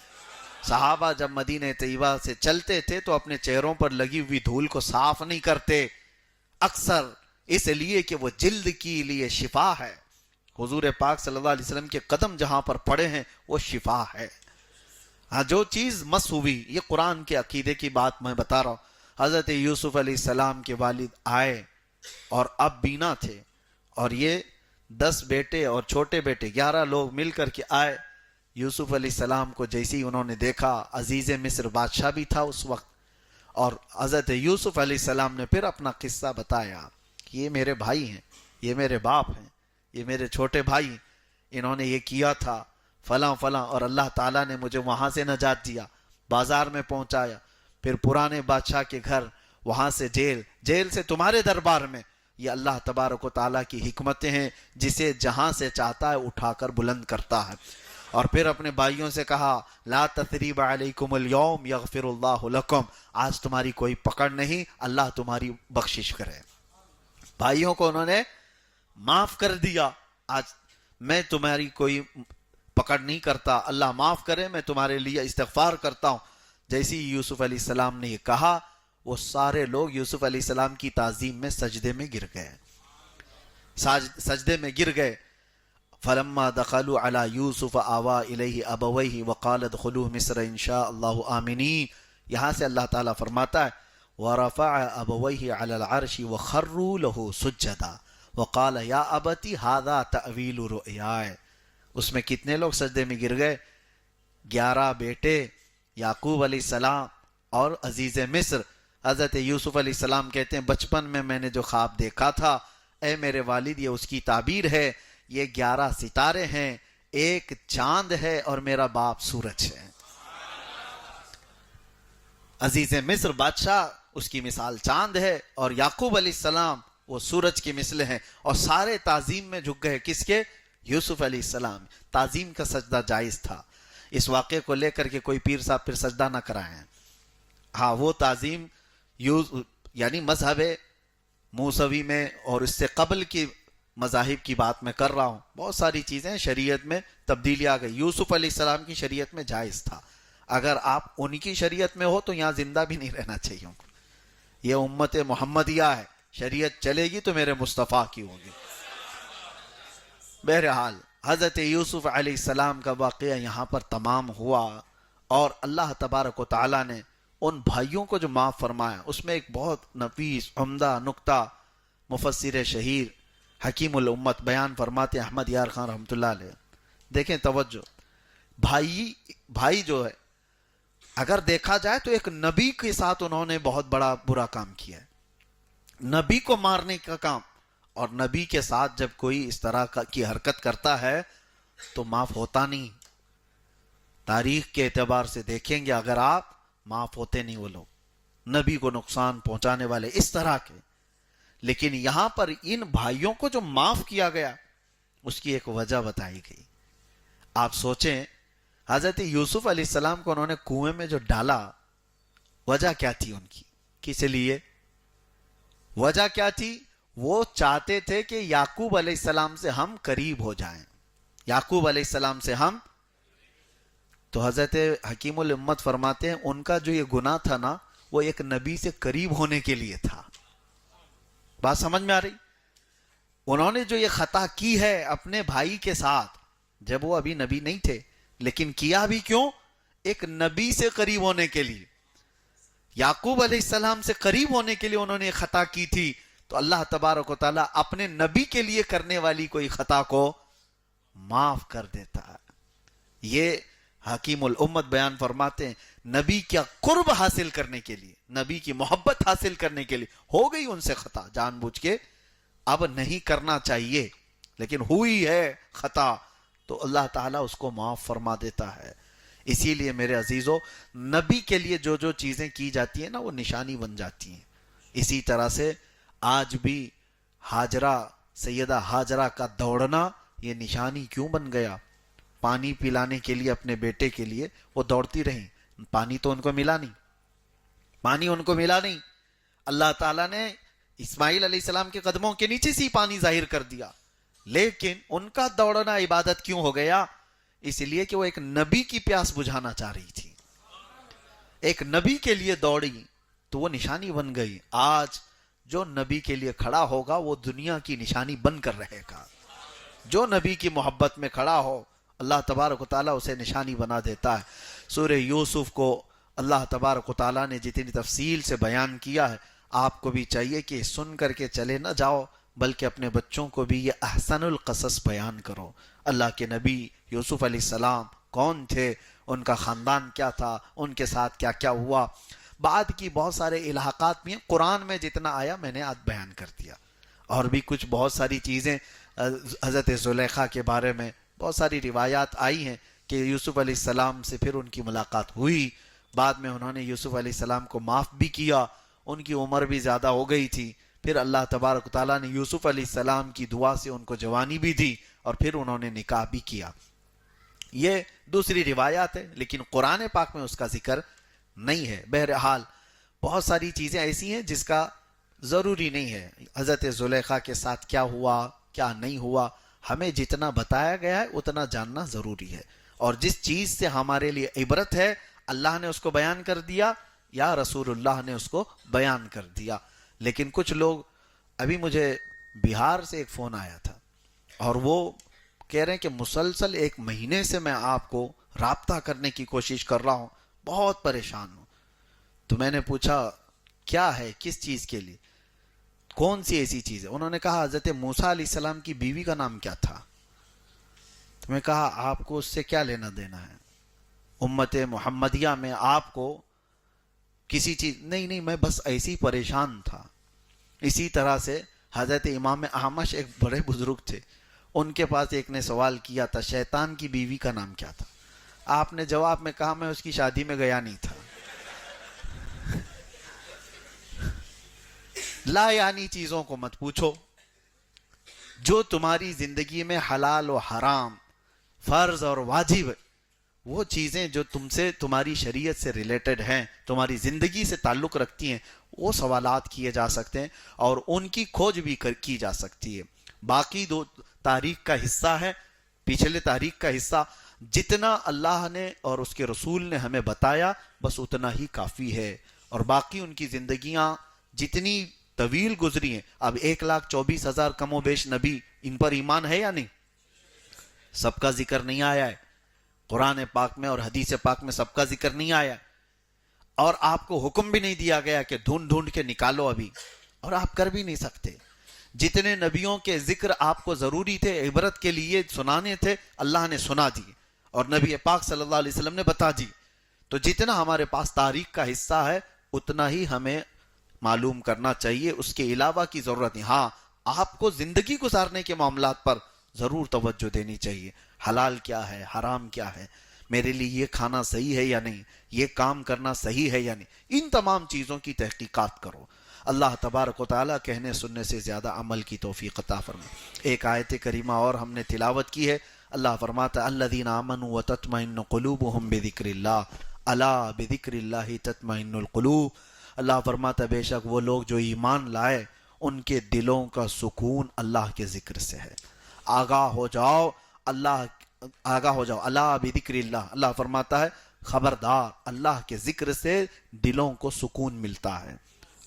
صحابہ جب مدینہ طیبہ سے چلتے تھے تو اپنے چہروں پر لگی ہوئی دھول کو صاف نہیں کرتے, اکثر اس لیے کہ وہ جلد کے لیے شفا ہے. حضور پاک صلی اللہ علیہ وسلم کے قدم جہاں پر پڑے ہیں وہ شفا ہے. ہاں جو چیز مس ہوئی, یہ قرآن کے عقیدے کی بات میں بتا رہا ہوں. حضرت یوسف علیہ السلام کے والد آئے اور اب بینا تھے, اور یہ 10 بیٹے اور چھوٹے بیٹے 11 لوگ مل کر کے آئے. یوسف علیہ السلام کو جیسے ہی انہوں نے دیکھا, عزیز مصر بادشاہ بھی تھا اس وقت, اور حضرت یوسف علیہ السلام نے پھر اپنا قصہ بتایا کہ یہ میرے بھائی ہیں, یہ میرے باپ ہیں, یہ میرے چھوٹے بھائی, انہوں نے یہ کیا تھا فلاں فلاں, اور اللہ تعالیٰ نے مجھے وہاں سے نجات دیا, بازار میں پہنچایا, پھر پرانے بادشاہ کے گھر, وہاں سے جیل, جیل سے تمہارے دربار میں. یہ اللہ تبارک و تعالیٰ کی حکمتیں ہیں, جسے جہاں سے چاہتا ہے اٹھا کر بلند کرتا ہے. اور پھر اپنے بھائیوں سے کہا لا تثریب علیکم اليوم یغفر اللہ لکم, آج تمہاری کوئی پکڑ نہیں, اللہ تمہاری بخشش کرے. بھائیوں کو انہوں نے معاف کر دیا, آج میں تمہاری کوئی پکڑ نہیں کرتا, اللہ معاف کرے, میں تمہارے لیے استغفار کرتا ہوں. جیسی یوسف علیہ السلام نے یہ کہا, وہ سارے لوگ یوسف علیہ السلام کی تعظیم میں سجدے میں گر گئے, سجدے میں گر گئے. فلما دخلوا على یوسف آوا الیہ ابویہ وقال ادخلوا مصر ان شاء اللہ آمنین. یہاں سے اللہ تعالیٰ فرماتا ہے ورفع ابویہ علی العرش وخروا له سجدا وقال یا ابت ھذا تأویل رؤیاہ. اس میں کتنے لوگ سجدے میں گر گئے؟ 11 بیٹے, یعقوب علیہ السلام اور عزیز مصر. حضرت یوسف علیہ السلام کہتے ہیں بچپن میں نے جو خواب دیکھا تھا, اے میرے والد یہ اس کی تعبیر ہے, یہ 11 ستارے ہیں, ایک چاند ہے, اور میرا باپ سورج ہے. عزیز مصر بادشاہ اس کی مثال چاند ہے, اور یعقوب علیہ السلام وہ سورج کی مثل ہیں. اور سارے تعظیم میں جھک گئے, کس کے؟ یوسف علیہ السلام. تعظیم کا سجدہ جائز تھا, اس واقعے کو لے کر کے کوئی پیر صاحب پھر سجدہ نہ کرائیں. ہاں وہ تعظیم یعنی مذہب موسوی میں اور اس سے قبل کی مذاہب کی بات میں کر رہا ہوں. بہت ساری چیزیں شریعت میں تبدیلی آ گئی. یوسف علیہ السلام کی شریعت میں جائز تھا. اگر آپ ان کی شریعت میں ہو تو یہاں زندہ بھی نہیں رہنا چاہیے. یہ امت محمدیہ ہے, شریعت چلے گی تو میرے مصطفیٰ کی ہوگی. بہرحال حضرت یوسف علیہ السلام کا واقعہ یہاں پر تمام ہوا, اور اللہ تبارک و تعالیٰ نے ان بھائیوں کو جو معاف فرمایا, اس میں ایک بہت نفیس عمدہ نکتہ مفسر شہیر حکیم الامت بیان فرماتے احمد یار خان رحمۃ اللہ علیہ. دیکھیں توجہ, بھائی جو ہے اگر دیکھا جائے تو ایک نبی کے ساتھ انہوں نے بہت بڑا برا کام کیا ہے, نبی کو مارنے کا کام. اور نبی کے ساتھ جب کوئی اس طرح کی حرکت کرتا ہے تو معاف ہوتا نہیں. تاریخ کے اعتبار سے دیکھیں گے اگر آپ, معاف ہوتے نہیں وہ لوگ, نبی کو نقصان پہنچانے والے اس طرح کے. لیکن یہاں پر ان بھائیوں کو جو معاف کیا گیا اس کی ایک وجہ بتائی گئی. آپ سوچیں حضرت یوسف علیہ السلام کو انہوں نے کنویں میں جو ڈالا, وجہ کیا تھی ان کی, کس لیے وجہ کیا تھی؟ وہ چاہتے تھے کہ یعقوب علیہ السلام سے ہم قریب ہو جائیں, یعقوب علیہ السلام سے ہم. تو حضرت حکیم الامت فرماتے ہیں ان کا جو یہ گناہ تھا نا, وہ ایک نبی سے قریب ہونے کے لیے تھا. بات سمجھ میں آ رہی؟ انہوں نے جو یہ خطا کی ہے اپنے بھائی کے ساتھ, جب وہ ابھی نبی نہیں تھے, لیکن کیا بھی کیوں؟ ایک نبی سے قریب ہونے کے لیے, یعقوب علیہ السلام سے قریب ہونے کے لیے انہوں نے خطا کی تھی. تو اللہ تبارک و تعالیٰ اپنے نبی کے لیے کرنے والی کوئی خطا کو معاف کر دیتا ہے. یہ حکیم الامت بیان فرماتے ہیں نبی کیا قرب حاصل کرنے کے لیے, نبی کی محبت حاصل کرنے کے لیے ہو گئی ان سے خطا جان بوجھ کے, اب نہیں کرنا چاہیے لیکن ہوئی ہے خطا, تو اللہ تعالیٰ اس کو معاف فرما دیتا ہے. اسی لیے میرے عزیزو, نبی کے لیے جو جو چیزیں کی جاتی ہیں نا وہ نشانی بن جاتی ہیں. اسی طرح سے آج بھی ہاجرہ, سیدہ ہاجرہ کا دوڑنا یہ نشانی کیوں بن گیا؟ پانی پلانے کے لیے اپنے بیٹے کے لیے وہ دوڑتی رہیں, پانی تو ان کو ملا نہیں, اللہ تعالیٰ نے اسماعیل علیہ السلام کے قدموں کے نیچے سے پانی ظاہر کر دیا. لیکن ان کا دوڑنا عبادت کیوں ہو گیا؟ اس لیے کہ وہ ایک نبی کی پیاس بجھانا چاہ رہی تھی, ایک نبی کے لیے دوڑی تو وہ نشانی بن گئی. آج جو نبی کے لیے کھڑا ہوگا وہ دنیا کی نشانی بن کر رہے گا. جو نبی کی محبت میں کھڑا ہو اللہ تبارک و تعالیٰ اسے نشانی بنا دیتا ہے. سورہ یوسف کو اللہ تبارک و تعالیٰ نے جتنی تفصیل سے بیان کیا ہے, آپ کو بھی چاہیے کہ سن کر کے چلے نہ جاؤ, بلکہ اپنے بچوں کو بھی یہ احسن القصص بیان کرو. اللہ کے نبی یوسف علیہ السلام کون تھے, ان کا خاندان کیا تھا, ان کے ساتھ کیا کیا ہوا. بعد کی بہت سارے الحاقات بھی ہیں, قرآن میں جتنا آیا میں نے آج بیان کر دیا. اور بھی کچھ بہت ساری چیزیں حضرت زلیخا کے بارے میں بہت ساری روایات آئی ہیں کہ یوسف علیہ السلام سے پھر ان کی ملاقات ہوئی, بعد میں انہوں نے یوسف علیہ السلام کو معاف بھی کیا, ان کی عمر بھی زیادہ ہو گئی تھی. پھر اللہ تبارک و تعالیٰ نے یوسف علیہ السلام کی دعا سے ان کو جوانی بھی دی اور پھر انہوں نے نکاح بھی کیا. یہ دوسری روایات ہے, لیکن قرآن پاک میں اس کا ذکر نہیں ہے. بہرحال بہت ساری چیزیں ایسی ہیں جس کا ضروری نہیں ہے. حضرت زلیخا کے ساتھ کیا ہوا کیا نہیں ہوا, ہمیں جتنا بتایا گیا ہے اتنا جاننا ضروری ہے. اور جس چیز سے ہمارے لیے عبرت ہے اللہ نے اس کو بیان کر دیا یا رسول اللہ نے اس کو بیان کر دیا. لیکن کچھ لوگ, ابھی مجھے بہار سے ایک فون آیا تھا اور وہ کہہ رہے ہیں کہ مسلسل 1 مہینے سے میں آپ کو رابطہ کرنے کی کوشش کر رہا ہوں, بہت پریشان ہوں. تو میں نے پوچھا کیا ہے, کس چیز کے لیے, کون سی ایسی چیز ہے؟ انہوں نے کہا حضرت موسیٰ علیہ السلام کی بیوی کا نام کیا تھا. تو میں کہا آپ کو اس سے کیا لینا دینا ہے, امت محمدیہ میں آپ کو کسی چیز نہیں, میں بس ایسی پریشان تھا. اسی طرح سے حضرت امام احمش ایک بڑے بزرگ تھے, ان کے پاس ایک نے سوال کیا تھا شیطان کی بیوی کا نام کیا تھا. آپ نے جواب میں کہا میں اس کی شادی میں گیا نہیں تھا. لا یعنی چیزوں کو مت پوچھو, جو تمہاری زندگی میں حلال و حرام, فرض اور واجب, وہ چیزیں جو تم سے تمہاری شریعت سے ریلیٹڈ ہیں، تمہاری زندگی سے تعلق رکھتی ہیں، وہ سوالات کیے جا سکتے ہیں اور ان کی کھوج بھی کی جا سکتی ہے۔ باقی دو تاریخ کا حصہ ہے، پچھلے تاریخ کا حصہ جتنا اللہ نے اور اس کے رسول نے ہمیں بتایا بس اتنا ہی کافی ہے، اور باقی ان کی زندگیاں جتنی طویل گزری ہیں۔ اب 1,24,000 کم و بیش نبی، ان پر ایمان ہے یا نہیں؟ سب کا ذکر نہیں آیا ہے قرآن پاک میں اور حدیث پاک میں، سب کا ذکر نہیں آیا ہے، اور آپ کو حکم بھی نہیں دیا گیا کہ ڈھونڈ ڈھونڈ کے نکالو ابھی، اور آپ کر بھی نہیں سکتے۔ جتنے نبیوں کے ذکر آپ کو ضروری تھے، عبرت کے لیے سنانے تھے، اللہ نے سنا دی اور نبی پاک صلی اللہ علیہ وسلم نے بتا دی۔ تو جتنا ہمارے پاس تاریخ کا حصہ ہے اتنا ہی ہمیں معلوم کرنا چاہیے، اس کے علاوہ کی ضرورت نہیں۔ ہاں، آپ کو زندگی گزارنے کے معاملات پر ضرور توجہ دینی چاہیے، حلال کیا ہے، حرام کیا ہے، میرے لیے یہ کھانا صحیح ہے یا نہیں، یہ کام کرنا صحیح ہے یا نہیں، ان تمام چیزوں کی تحقیقات کرو۔ اللہ تبارک و تعالیٰ کہنے سننے سے زیادہ عمل کی توفیق عطا فرمائے۔ ایک آیت کریمہ اور ہم نے تلاوت کی ہے، اللہ فرماتا ہے الذین آمنوا وتطمئن قلوبهم بذکر اللہ الا بذکر اللہ تطمئن القلوب۔ اللہ فرماتا ہے بے شک وہ لوگ جو ایمان لائے ان کے دلوں کا سکون اللہ کے ذکر سے ہے۔ آگاہ ہو جاؤ، آگاہ ہو جاؤ، الا بذکر اللہ، اللہ فرماتا ہے خبردار، اللہ کے ذکر سے دلوں کو سکون ملتا ہے۔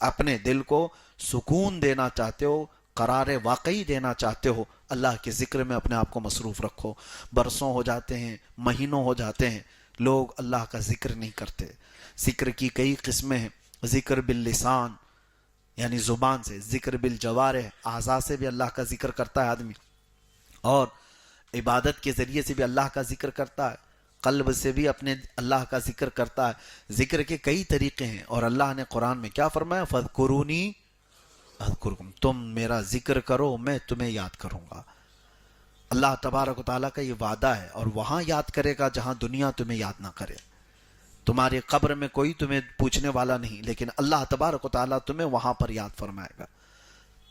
اپنے دل کو سکون دینا چاہتے ہو، قرار واقعی دینا چاہتے ہو، اللہ کے ذکر میں اپنے آپ کو مصروف رکھو۔ برسوں ہو جاتے ہیں، مہینوں ہو جاتے ہیں، لوگ اللہ کا ذکر نہیں کرتے۔ ذکر کی کئی قسمیں ہیں، ذکر باللسان یعنی زبان سے، ذکر بالجوارح اعضاء سے بھی اللہ کا ذکر کرتا ہے آدمی، اور عبادت کے ذریعے سے بھی اللہ کا ذکر کرتا ہے، قلب سے بھی اپنے اللہ کا ذکر کرتا ہے۔ ذکر کے کئی طریقے ہیں، اور اللہ نے قرآن میں کیا فرمایا؟ فَاذْكُرُونِي اذکرکم، تم میرا ذکر کرو میں تمہیں یاد کروں گا۔ اللہ تبارک و تعالیٰ کا یہ وعدہ ہے، اور وہاں یاد کرے گا جہاں دنیا تمہیں یاد نہ کرے۔ تمہاری قبر میں کوئی تمہیں پوچھنے والا نہیں، لیکن اللہ تبارک و تعالیٰ تمہیں وہاں پر یاد فرمائے گا۔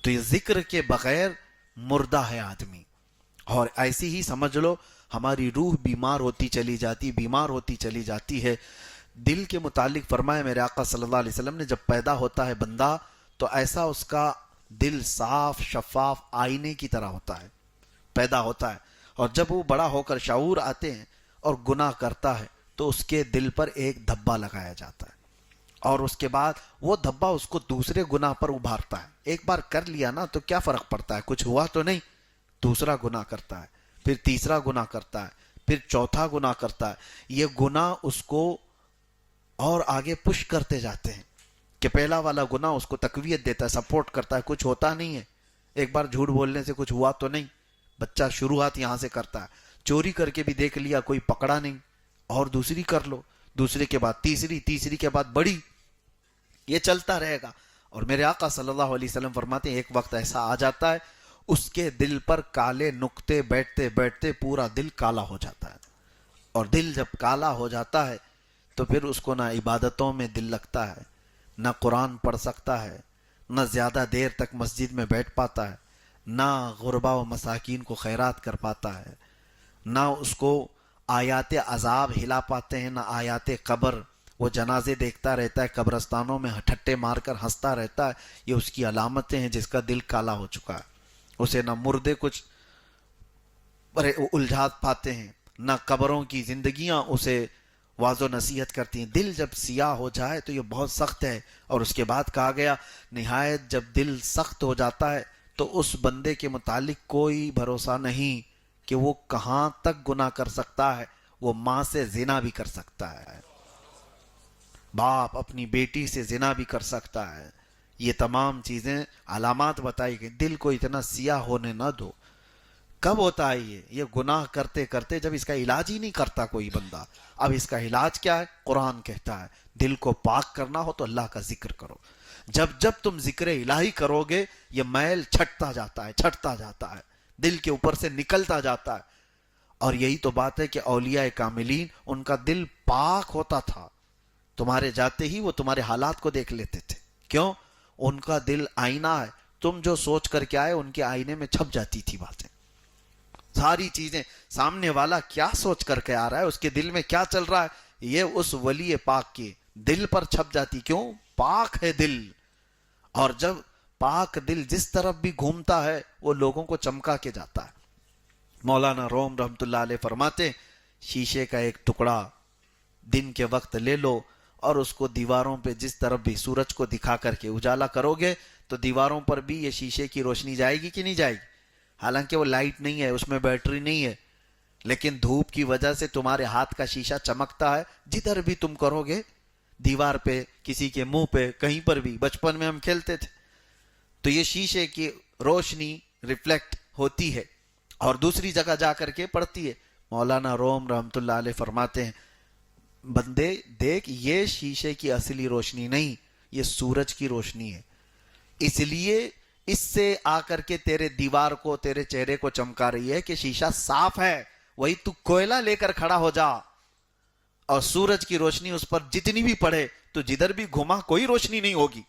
تو یہ ذکر کے بغیر مردہ ہے آدمی، اور ایسی ہی سمجھ لو ہماری روح بیمار ہوتی چلی جاتی ہے۔ دل کے متعلق فرمایا میرے آقا صلی اللہ علیہ وسلم نے، جب پیدا ہوتا ہے بندہ تو ایسا اس کا دل صاف شفاف آئینے کی طرح ہوتا ہے، پیدا ہوتا ہے، اور جب وہ بڑا ہو کر شعور آتے ہیں اور گناہ کرتا ہے تو اس کے دل پر ایک دھبا لگایا جاتا ہے، اور اس کے بعد وہ دھبا اس کو دوسرے گناہ پر ابھارتا ہے۔ ایک بار کر لیا نا تو کیا فرق پڑتا ہے، کچھ ہوا تو نہیں، دوسرا گناہ کرتا ہے، پھر تیسرا گناہ کرتا ہے، پھر چوتھا گناہ کرتا ہے۔ یہ گناہ اس کو اور آگے پش کرتے جاتے ہیں کہ پہلا والا گناہ اس کو تقویت دیتا ہے، سپورٹ کرتا ہے، کچھ ہوتا نہیں ہے، ایک بار جھوٹ بولنے سے کچھ ہوا تو نہیں، بچہ شروعات یہاں سے کرتا ہے، چوری کر کے بھی دیکھ لیا کوئی پکڑا نہیں، اور دوسری کر لو، دوسری کے بعد تیسری، تیسری کے بعد بڑی، یہ چلتا رہے گا۔ اور میرے آقا صلی اللہ علیہ وسلم فرماتے ہیں ایک وقت ایسا آ جاتا ہے اس کے دل پر کالے نقطے بیٹھتے بیٹھتے پورا دل کالا ہو جاتا ہے، اور دل جب کالا ہو جاتا ہے تو پھر اس کو نہ عبادتوں میں دل لگتا ہے، نہ قرآن پڑھ سکتا ہے، نہ زیادہ دیر تک مسجد میں بیٹھ پاتا ہے، نہ غربا و مساکین کو خیرات کر پاتا ہے، نہ اس کو آیات عذاب ہلا پاتے ہیں، نہ آیات قبر۔ وہ جنازے دیکھتا رہتا ہے، قبرستانوں میں ٹھٹے مار کر ہنستا رہتا ہے، یہ اس کی علامتیں ہیں جس کا دل کالا ہو چکا ہے۔ اسے نہ مردے کچھ الجھات پاتے ہیں، نہ قبروں کی زندگیاں اسے واض و نصیحت کرتی ہیں۔ دل جب سیاہ ہو جائے تو یہ بہت سخت ہے، اور اس کے بعد کہا گیا نہایت جب دل سخت ہو جاتا ہے تو اس بندے کے متعلق کوئی بھروسہ نہیں کہ وہ کہاں تک گناہ کر سکتا ہے۔ وہ ماں سے زنا بھی کر سکتا ہے، باپ اپنی بیٹی سے زنا بھی کر سکتا ہے۔ یہ تمام چیزیں علامات بتائی گئی، دل کو اتنا سیاہ ہونے نہ دو۔ کب ہوتا ہے یہ گناہ کرتے کرتے جب اس کا علاج ہی نہیں کرتا کوئی بندہ۔ اب اس کا علاج کیا ہے؟ قرآن کہتا ہے دل کو پاک کرنا ہو تو اللہ کا ذکر کرو۔ جب جب تم ذکر الہی کرو گے یہ میل چھٹتا جاتا ہے، دل کے اوپر سے نکلتا جاتا ہے۔ اور یہی تو بات ہے کہ اولیاء کاملین ان کا دل پاک ہوتا تھا، تمہارے جاتے ہی وہ تمہارے حالات کو دیکھ لیتے تھے۔ کیوں؟ ان کا دل آئینہ ہے، تم جو سوچ کر کے آئے ان کے آئینے میں چھپ جاتی تھی باتیں۔ ساری چیزیں، سامنے والا کیا سوچ کر کے آ رہا ہے، اس کے دل میں کیا چل رہا ہے، یہ اس ولی پاک کے دل پر چھپ جاتی. کیوں؟ پاک ہے دل. اور جب پاک دل جس طرف بھی گھومتا ہے وہ لوگوں کو چمکا کے جاتا ہے. مولانا روم رحمت اللہ علیہ فرماتے شیشے کا ایک ٹکڑا دن کے وقت لے لو اور اس کو دیواروں پہ جس طرف بھی سورج کو دکھا کر کے اجالا کرو گے تو دیواروں پر بھی یہ شیشے کی روشنی جائے گی کہ نہیں جائے گی؟ حالانکہ وہ لائٹ نہیں ہے، اس میں بیٹری نہیں ہے، لیکن دھوپ کی وجہ سے تمہارے ہاتھ کا شیشہ چمکتا ہے. جدھر بھی تم کرو گے، دیوار پہ، کسی کے منہ پہ، کہیں پر بھی. بچپن میں ہم کھیلتے تھے تو یہ شیشے کی روشنی ریفلیکٹ ہوتی ہے اور دوسری جگہ جا کر کے پڑتی ہے. مولانا روم رحمت اللہ علیہ فرماتے ہیں بندے دیکھ، یہ شیشے کی اصلی روشنی نہیں، یہ سورج کی روشنی ہے. اس لیے اس سے آ کر کے تیرے دیوار کو، تیرے چہرے کو چمکا رہی ہے کہ شیشہ صاف ہے. وہی تو کوئلہ لے کر کھڑا ہو جا اور سورج کی روشنی اس پر جتنی بھی پڑے تو جدھر بھی گھما کوئی روشنی نہیں ہوگی.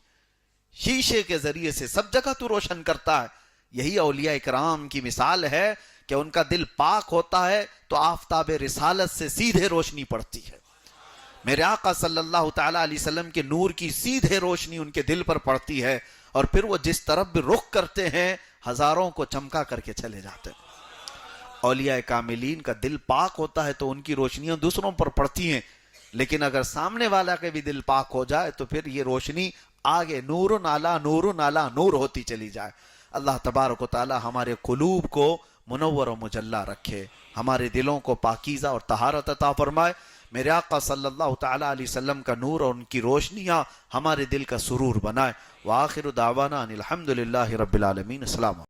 شیشے کے ذریعے سے سب جگہ تو روشن کرتا ہے. یہی اولیاء اکرام کی مثال ہے کہ ان کا دل پاک ہوتا ہے تو آفتاب رسالت سے سیدھے روشنی پڑتی ہے. میرے آقا صلی اللہ تعالی علیہ وسلم کے نور کی سیدھے روشنی ان کے دل پر پڑتی ہے اور پھر وہ جس طرف بھی رخ کرتے ہیں ہزاروں کو چمکا کر کے چلے جاتے ہیں. اولیاء کاملین کا دل پاک ہوتا ہے تو ان کی روشنیاں دوسروں پر پڑتی ہیں، لیکن اگر سامنے والا کے بھی دل پاک ہو جائے تو پھر یہ روشنی آگے نور نالا نور نالا نور ہوتی چلی جائے. اللہ تبارک و تعالی ہمارے قلوب کو منور و مجلہ رکھے، ہمارے دلوں کو پاکیزہ اور طہارت عطا فرمائے. میرے آقا صلی اللہ تعالی علیہ وسلم کا نور اور ان کی روشنیاں ہمارے دل کا سرور بنائے. وآخر دعوانا ان الحمدللہ رب العالمین. السلام.